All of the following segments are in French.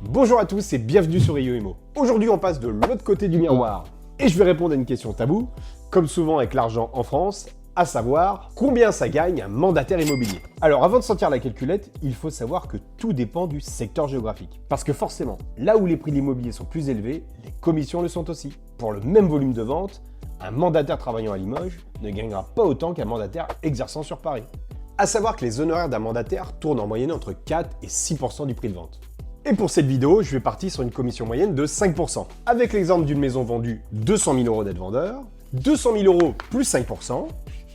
Bonjour à tous et bienvenue sur IoImo. Aujourd'hui on passe de l'autre côté du miroir et je vais répondre à une question taboue, comme souvent avec l'argent en France, à savoir combien ça gagne un mandataire immobilier. Alors avant de sortir la calculette, il faut savoir que tout dépend du secteur géographique. Parce que forcément, là où les prix de l'immobilier sont plus élevés, les commissions le sont aussi. Pour le même volume de vente, un mandataire travaillant à Limoges ne gagnera pas autant qu'un mandataire exerçant sur Paris. À savoir que les honoraires d'un mandataire tournent en moyenne entre 4 et 6% du prix de vente. Et pour cette vidéo, je vais partir sur une commission moyenne de 5%. Avec l'exemple d'une maison vendue 200 000 € d'être vendeur, 200 000 € plus 5%,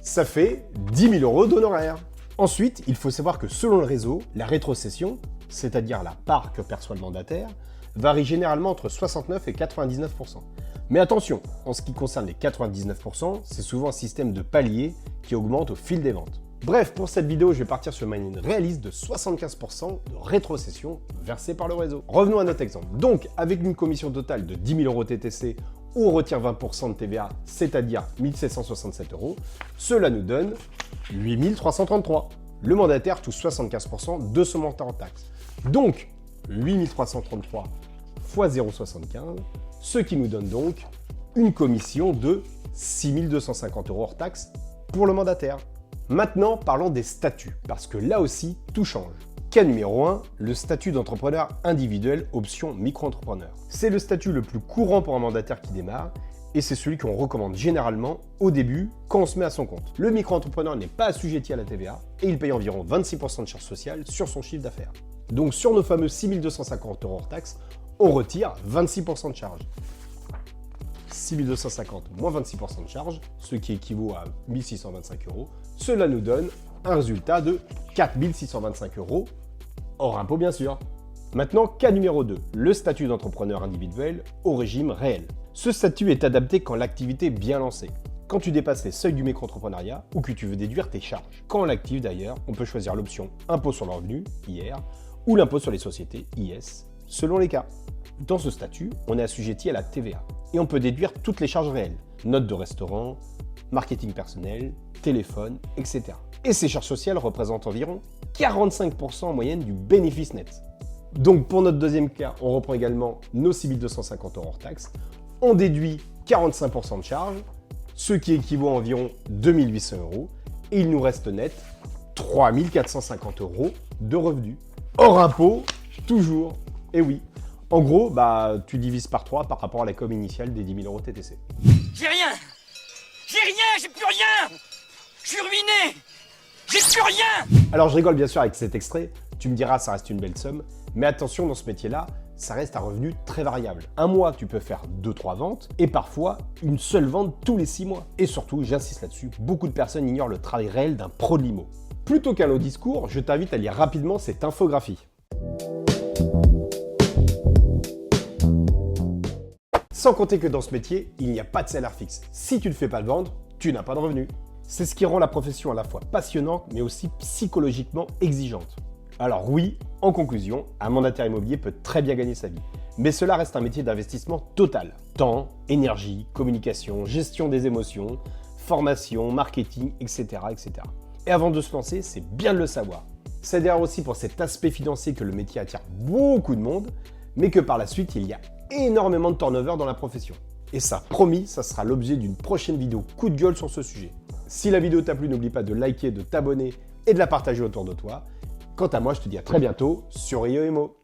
ça fait 10 000 € d'honoraires. Ensuite, il faut savoir que selon le réseau, la rétrocession, c'est-à-dire la part que perçoit le mandataire, varie généralement entre 69 et 99%. Mais attention, en ce qui concerne les 99%, c'est souvent un système de palier qui augmente au fil des ventes. Bref, pour cette vidéo, je vais partir sur une moyenne réaliste de 75% de rétrocession versée par le réseau. Revenons à notre exemple. Donc, avec une commission totale de 10 000 € TTC, où on retire 20% de TVA, c'est-à-dire 1 767 €, cela nous donne 8 333. Le mandataire touche 75% de ce montant en taxes. Donc, 8 333 fois 0,75, ce qui nous donne donc une commission de 6 250 € hors taxes pour le mandataire. Maintenant, parlons des statuts, parce que là aussi, tout change. Cas numéro 1, le statut d'entrepreneur individuel option micro-entrepreneur. C'est le statut le plus courant pour un mandataire qui démarre, et c'est celui qu'on recommande généralement au début quand on se met à son compte. Le micro-entrepreneur n'est pas assujetti à la TVA, et il paye environ 26% de charges sociales sur son chiffre d'affaires. Donc sur nos fameux 6 250 € hors taxes, on retire 26% de charges. 6 250 moins 26% de charge, ce qui équivaut à 1 625 €. Cela nous donne un résultat de 4 625 € hors impôt bien sûr. Maintenant, cas numéro 2, le statut d'entrepreneur individuel au régime réel. Ce statut est adapté quand l'activité est bien lancée, quand tu dépasses les seuils du micro-entrepreneuriat ou que tu veux déduire tes charges. Quand on l'active d'ailleurs, on peut choisir l'option impôt sur le revenu, IR, ou l'impôt sur les sociétés, IS, selon les cas. Dans ce statut, on est assujetti à la TVA et on peut déduire toutes les charges réelles, notes de restaurant, marketing personnel, téléphone, etc. Et ces charges sociales représentent environ 45% en moyenne du bénéfice net. Donc pour notre deuxième cas, on reprend également nos 6 250 € hors taxes, on déduit 45% de charges, ce qui équivaut à environ 2 800 € et il nous reste net 3 450 € de revenus. Hors impôt, toujours, et oui. En gros, tu divises par 3 par rapport à la com initiale des 10 000 € TTC. J'ai rien, j'ai plus rien. Je suis ruiné. J'ai plus rien. Alors je rigole bien sûr avec cet extrait, tu me diras ça reste une belle somme, mais attention dans ce métier-là, ça reste un revenu très variable. Un mois, tu peux faire 2-3 ventes et parfois une seule vente tous les 6 mois. Et surtout, j'insiste là-dessus, beaucoup de personnes ignorent le travail réel d'un pro de l'IMO. Plutôt qu'un long discours, je t'invite à lire rapidement cette infographie. Sans compter que dans ce métier, il n'y a pas de salaire fixe. Si tu ne fais pas de vendre, tu n'as pas de revenus. C'est ce qui rend la profession à la fois passionnante, mais aussi psychologiquement exigeante. Alors oui, en conclusion, un mandataire immobilier peut très bien gagner sa vie. Mais cela reste un métier d'investissement total. Temps, énergie, communication, gestion des émotions, formation, marketing, etc. etc. Et avant de se lancer, c'est bien de le savoir. C'est d'ailleurs aussi pour cet aspect financier que le métier attire beaucoup de monde, mais que par la suite, il y a énormément de turnover dans la profession. Et ça, promis, ça sera l'objet d'une prochaine vidéo coup de gueule sur ce sujet. Si la vidéo t'a plu, n'oublie pas de liker, de t'abonner et de la partager autour de toi. Quant à moi, je te dis à très bientôt sur IoImo.